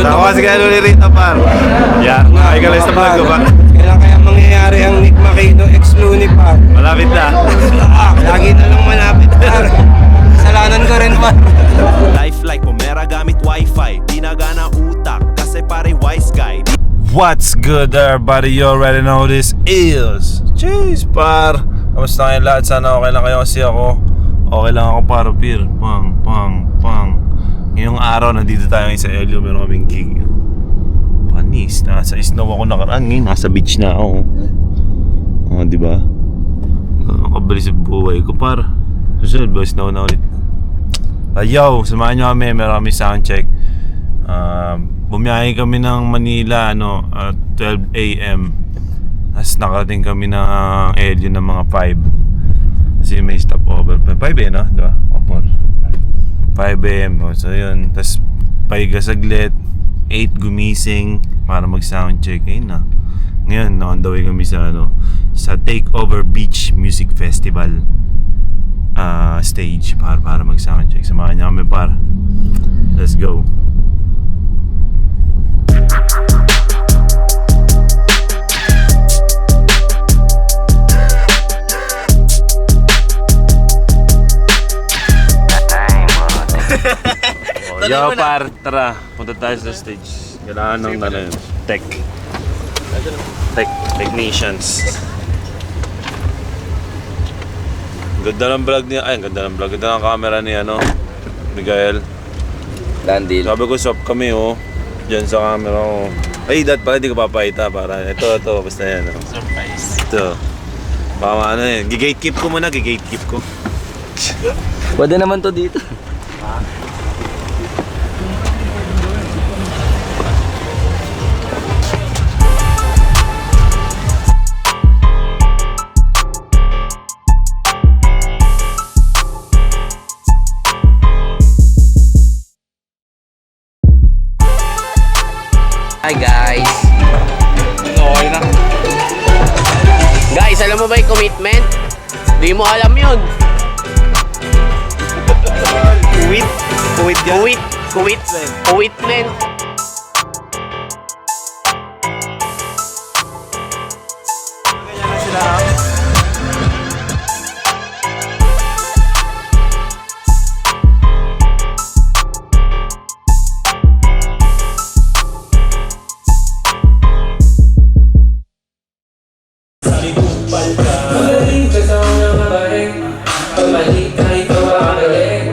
Ako kasi kaya rito par. Yeah, ay galing sa vlog ko pa. Kailan kaya mangyayari ang Nick Makino ex Looney par? Malapit na. Lagi na lang malapit par. Kasalanan ko rin par. Life like pumera gamit wifi. Di na gana utak kasi pare wise guy. What's good everybody? You already know this is Jeez par. Kamusta kayo lahat? Sana okay lang kayo kasi ako okay lang ako para Pir. Pang ngayong araw nandito tayo sa Elio. Meron kaming gig. Panis, nasa snow ako nakaraan. Ngayon nasa beach na ako. Diba? Nakabalik sa buhay ko par. Susunod ba snow na ulit. Yo, samahan nyo kami. Meron kami soundcheck. Bumiyahe kami ng Manila 12 AM. Tapos nakarating kami ng Elio ng mga 5. Kasi may stopover 5 no? Diba? 5 AM so yun. Tapos pahiga saglit 8 gumising para mag soundcheck. Ayun na. Ngayon on the way kami sa sa Takeover Beach Music Festival stage para mag soundcheck. Samahan niyo kami par. Let's go. Yo par, tara, punta tayo sa stage. Kailangan ng technicians. Ganda ng vlog niya, ganda ng camera ni Miguel. Landil. Sabi ko swap kami dyan sa camera ko. Ay, pala di ko papahita para ito, basta yan surprise. Ito. Baka gatekeep ko muna, gatekeep ko. Pwede naman to dito. Hi guys! Okay na. Guys, alam mo ba yung commitment? Di mo alam yun. Kuwit yan. Commitment. Magaling ka sa mga mabaeng pamalik na ikaw ang galing.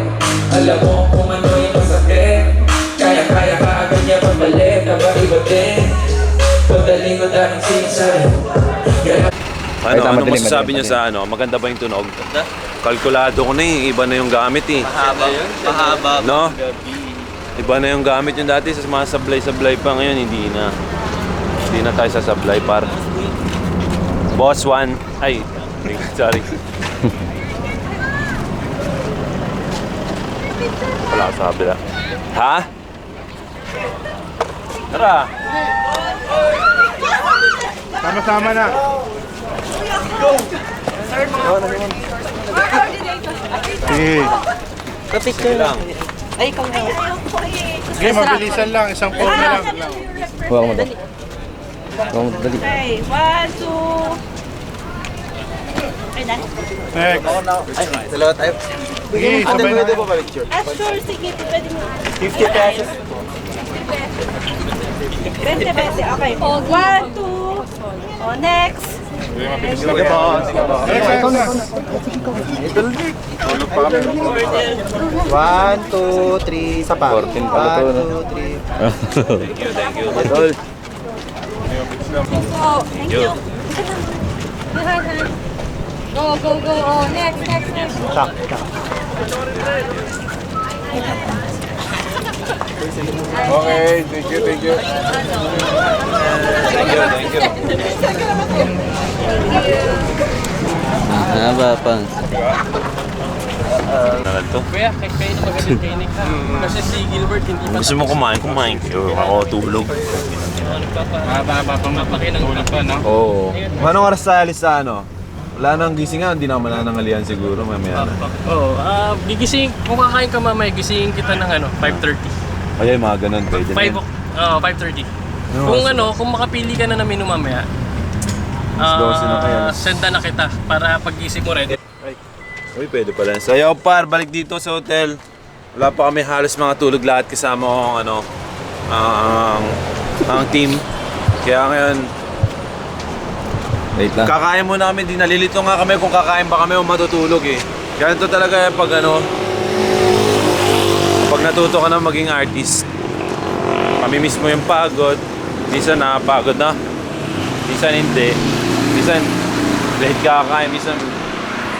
Alam mo kung ano yung masakit. Kaya ka agad niya pabalik. Nabalibatin pagdaling ko dahil sinsay. Ano masasabi niyo sa maganda ba yung tunog? Kalkulado ko na iba na yung gamit Mahaba no? Iba na yung gamit yung dati sa mga sablay pa ngayon, hindi na tayo sa sablay par. Boss 1. Ay, sorry. Wala ka sabi na. Ha? Tara! Sama-sama na! Sige. Kapicture lang. Ay, ikaw na. Sige, mabilisan lang. Isang phone na lang. Huwag mo dali. Okay, 1, 2. Okay na? Next. Dalawa tayo. Sige, sabay na. Sure, sige, pwede mo. 50 pesos. 20 pesos, okay. 1, 2. Oh, next. Sige po. Tulog pa kami. 1, 2, 3, sa pa. 14 pala to. 1, 2, 3. Thank you. Oh, thank you. Go. Oh, next. Okay, thank you. Thank you. Haba pa. Nagal to. Kuya, kayo na magaling training ka. Kasi si Gilbert hindi pa. Gusto mo kumain kayo. Ako tulog. Mahaba pa ng ulit pa, no? Oo. Anong oras sa alis sa Wala nang gising hindi naman nanangalian siguro mamaya na. Oo, gigising, kung kakain ka mamaya, gisingin kita ng 5:30. Kaya mga ganun pwede na 5 yun. Oo, 5:30. Kung makapili ka na ng menu mamaya, 12 na kaya. senda na kita para pag-isip mo ready. Uy, pwede pala. So, yo, par, balik dito sa hotel. Wala pa kami halos mga tulog lahat kasama ko ang team. Kaya ngayon, Wait lang. kakain muna kami. Di nalilito nga kami kung kakain ba kami o matutulog eh. Kaya ito talaga pag pag natuto ka na maging artist, mamimiss mo yung pagod. Minsan nakapagod na. Minsan hindi. Minsan late kakain. Minsan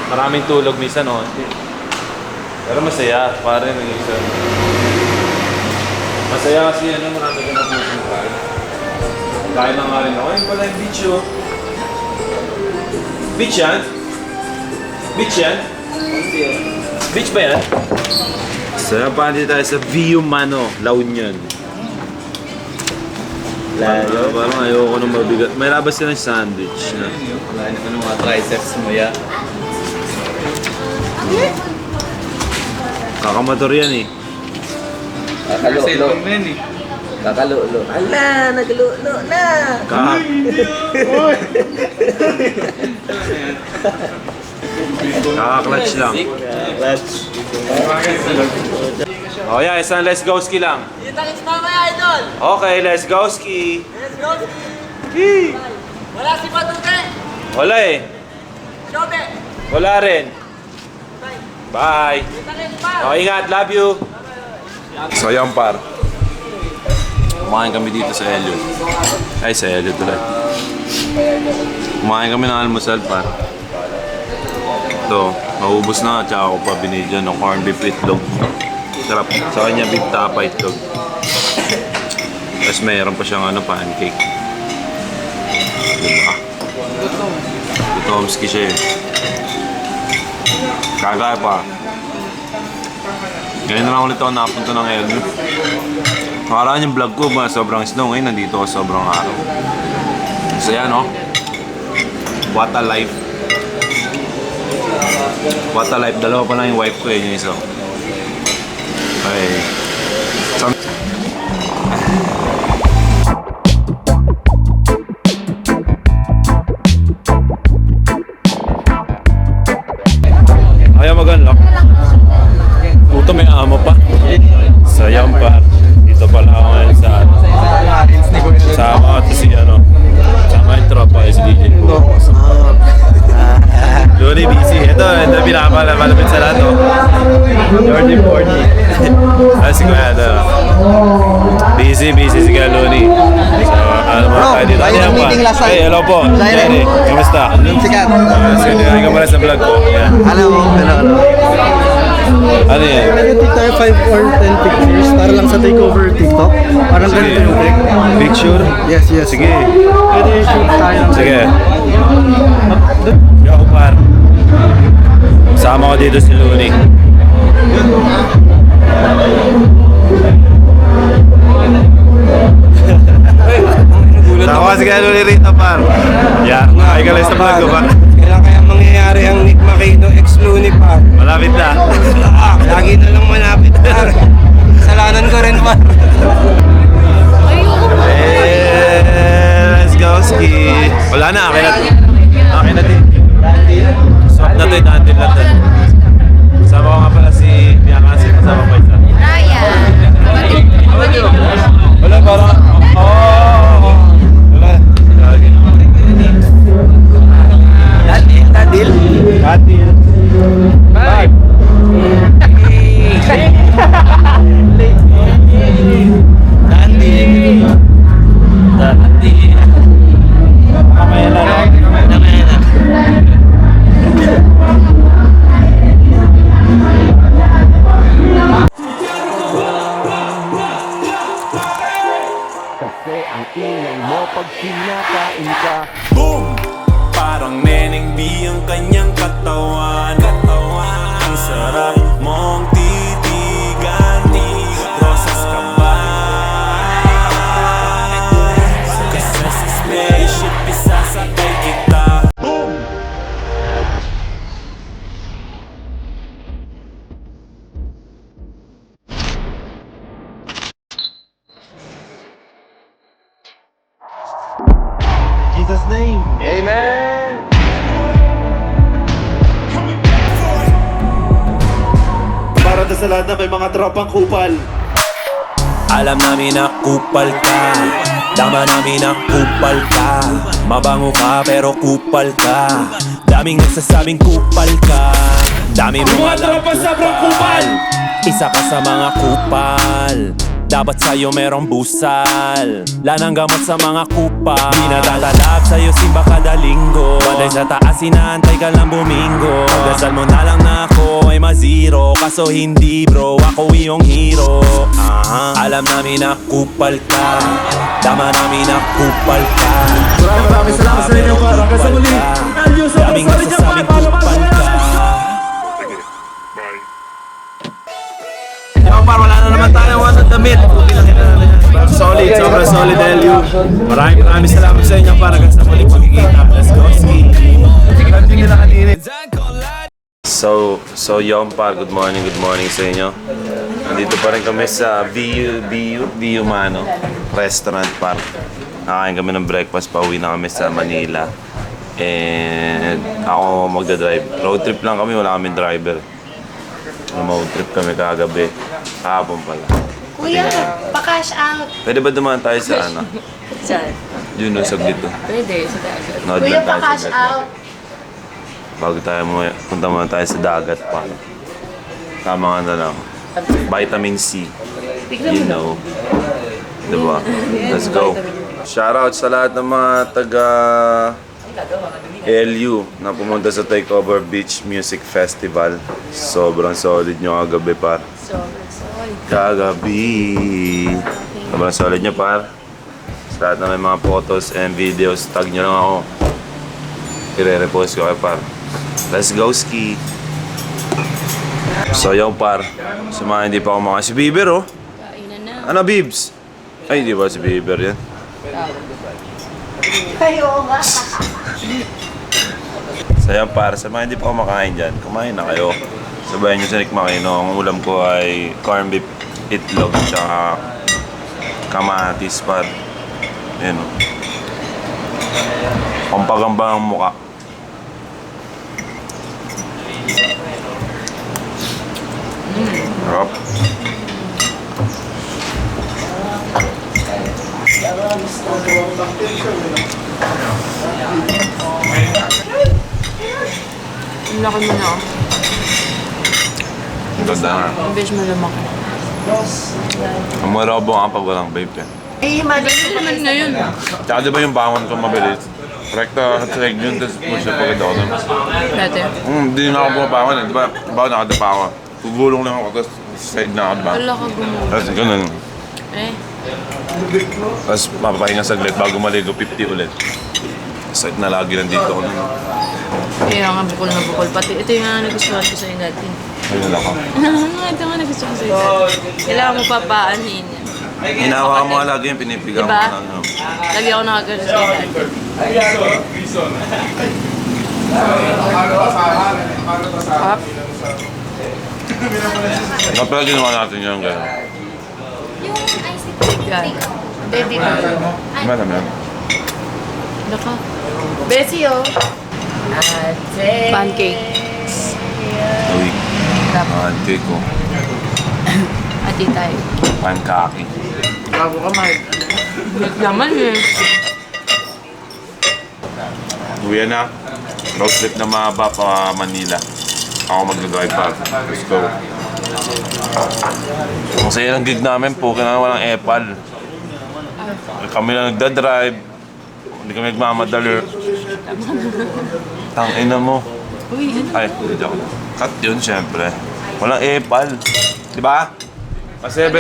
maraming tulog. Minsan onti. Pero masaya. Pare minsan. Masaya kasi marami ka na puso kain. Kain na nga rin ako. Ayun pala yung beach oh. Beach yan? Beach yan? Beach ba yan? Saya pa tayo sa Viumano, La Union. Layo. Parang ayoko nang mabigat. May labas silang sandwich na. Wala naman mga triceps mo ya. Kakamotor yan eh. Kakalo-lo. Kakalo-lo. Ala, naglulo na. Kaka-clutch lang. Clutch. Oh yeah, isang let's go ski lang. Kita-kits mamaya, idol! Okay, let's go ski. Let's go! Yee! Wala si Patute! Wala eh. Shobe! Wala rin. Bye. Kita-kits pa! Oh, ingat. Love you. So, yan par. Kumain kami dito sa Elliot. Ay, sa Elliot tuloy. Kumain kami ng almusal par. Ito, maubos na. Tsaka ako pa binigyan ng corned beef itlog. Sarap. Sa kanya beef tapa itlog. Tapos mayroon pa siyang pancake. Diba? Gutomski siya eh. Kagaya pa. Ngayon na lang ulit ako nakapunta ng Elliot. Nakaraan yung vlog ko ba sobrang snow. Ngayon nandito ako sobrang araw. So yan no? What a life. What a life. Dalawa pa lang yung wife ko eh. Yung isa. Okay. Ayaw mag-unlock. Puto may amo pa. Sayang pa. Dito pala ako ngayon sa sama ko si sama yung tropa si DJ ko. Luni busy. Ito pinakamalapit sa lahat Jordi Fordy. Si Kuya busy si Kuya Luni. So ano mga kayo dito. Ayan pa. Hey, hello po. Jerry. Kamusta? Sikat. Sige, ka pala sa vlog ko. Ayan. Hello. Ano yan? Nag-take tayo 5 or 10 pictures para lang sa takeover TikTok. Parang ganito yung trick. Picture? Yes. Sige. Pwede shoot tayo ng Sige. Yo, par. Sama ko dito si Luni. Tawa si kaya Luni rito, par. Yeah, ay ka lang sa vlog ko, par. Kailan kaya mangyayari ang Nick Makino ex Looney pa? Malapit na. Lagi na lang malapit pa. Kasalanan ko rin pa. Let's go ski. Wala na, akin na. Akin na din. Swap na to, natin lang to. Kasama ko nga pala si Bianca, kasama ko isa. Wala, parang... Oh! Wala. Tadil. Bye! Mamaya na lang. Boom! Parang Neneng B ang kanyang katawan. Ang sarap mong titigan. Rosas ka ba? Kasi sa spaceship isasakay kita. Jesus' name. Amen. Para sa lahat na may mga tropang kupal. Alam namin na kupal ka, dama namin na kupal ka. Mabango ka pero kupal ka, daming nagsasabing kupal ka. Dami mong alam kupal, isa ka sa mga kupal. Dapat sa'yo merong busal, lanang gamot sa mga kupal. Di natatalab sa'yo simba kada linggo, bantay sa taas inaantay ka lang bumingo. Pagdasal mo na lang na ako ay mazero, kaso hindi bro, ako iyong hero. Alam namin na kupal ka, dama namin na kupal ka. Maraming salamat sa inyo para hanggang sa muli. Daming nagsasabing kupal ka. Yung par, wala na naman tayo damit. Okay lang yan. Solid, sobrang solid LU. Maraming salamat sa inyo para hanggang sa muling pagkikita. Let's go, ski. So yung par, good morning sa inyo. Nandito pa rin kami sa BU Mano Restaurant par. Nakain kami ng breakfast, pauwi na kami sa Manila. And ako magdadrive. Road trip lang kami, wala kaming driver. Road trip kami kagabi. Kahapon pala. Kuya, pa-cash out. Pwede ba dumaan tayo sa ano? Saan? Yun, no, saglit to. Pwede, sa dagat. Nod Kuya, lang tayo pa-cash saglit. out. Bago tayo punta muna tayo sa dagat pa. Tama nga na lang. Vitamin C. You know. Diba? Let's go. Shoutout sa lahat ng mga taga LU na pumunta sa Takeover Beach Music Festival. Sobrang solid nyo kagabi par. Kagabi. Sobrang solid nyo par. Sa lahat na may mga photos and videos, tag nyo lang ako. I-repost ko kayo par. Let's go ski. So yung par, sa mga hindi pa kumakain. Si Bieber oh. Ano Bibs? Ay di ba si Bieber yan? Kayo nga. So yan par, sa mga hindi pa kumakain dyan, kumain na kayo. Sabayan nyo sa Nick Makino. Ang ulam ko ay corn beef, itlog, tsaka kamatis par. Yan o. Pampagamba ang mukha. Sarap. Ang laki mo na. Ganda nga. Ang besh mo lumaki. Ang marobo nga pag walang vape eh. Eh, Ganun naman ngayon. Tsaka di ba yung bangon ko mabilis? Rekta sa leg yun, tapos push up agad ako nun. Dati. Hindi na ako bumabangon eh. Di ba? Bago nakadapa ako. Gugulong lang ako, tapos side na ako, diba? Wala ka gumawa. Tapos ganun. Eh. Tapos mapapahinga saglit bago maligo, 50 ulit. Side na lagi nandito ako nun. Kaya nga bukol na bukol. Pati ito yung nga nagustuhan ko sa'yo dati. Ayun ako. Ito nga nagustuhan ko sa'yo dati. Kailangan mo papaanhin. Hinawa ka mo nga lagi yung pinipigaw Diba? mo na. Lagi ako nakagano sa'yo dati. Up. Kapag ginawa natin yun, gano'n. Yan. Baby ko. Diba naman? Naka. Bessie, oh. Pancake. Uy. Pancake ko. Ati tayo. Pancake. Bago ka, Mark. Wait naman eh. Uwi na. Road trip na mahaba pa Manila. Ako mag-drive pa. Let's go. Ang saya ng gig namin po, kailangan walang epal. Kami lang nagdadrive. Hindi kami nagmamadali. Tangina mo. Uy, ano? Ay, hindi ako. Cut yun, syempre. Walang epal. Diba? Masaya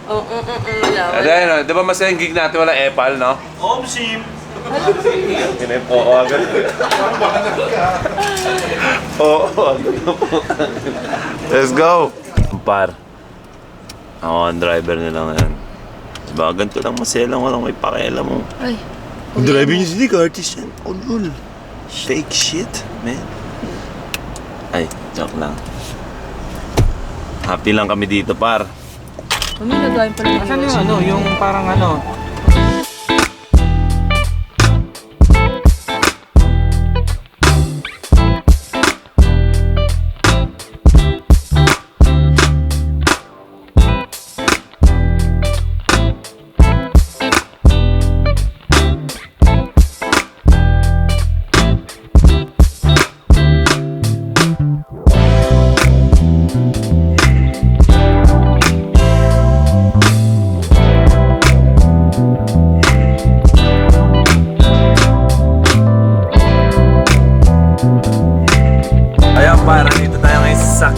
Wala. di ba masaya yung gig natin walang epal, no? Omsim! Oo, agad. Oo, agad. Let's go! Par. Ako ang driver nila ngayon. Diba, ganito lang masaya lang, walang may pakialam mo. Ay. Ang driver niya si Nick, artist yan. Oh, lol. Fake shit, man. Ay, joke lang. Happy lang kami dito, par. Ano nagawa pa lang? Asan yung ano, yung parang ano?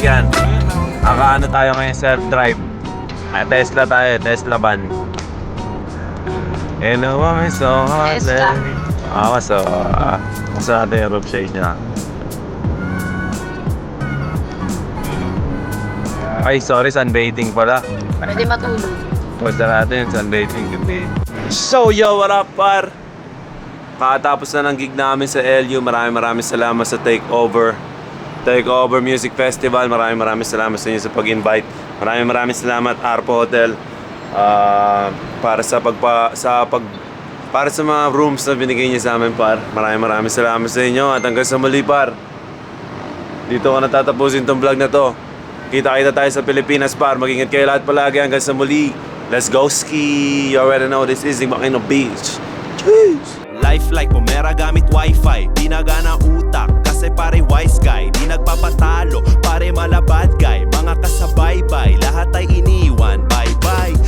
sasakyan. Ano tayo ngayon, self-drive. Tesla tayo, Tesla van. And I'm so hot. Tesla. So natin yung roof shade niya. Ay, sorry, sunbathing pala. Pwede matulog. Posta natin, sunbathing gabi. So, yo, what up, par? Kakatapos na ng gig namin sa LU. Maraming salamat sa Takeover Music Festival. Maraming salamat sa inyo sa pag-invite. Maraming salamat, Arpo Hotel. Para sa mga rooms na binigay niya sa amin, par. Maraming salamat sa inyo. At hanggang sa muli, par. Dito ko natatapusin tong vlog na to. Kita tayo sa Pilipinas, par. Mag-ingat kayo lahat palagi. Hanggang sa muli. Let's go ski. You already know this is Makino Beach. Cheers! Life like Pomera gamit wifi. Di nagana utak kasi pare wise guy. Di nagpapatalo pare malabad guy. Mga kasabaybay lahat ay iniwan. Bye bye.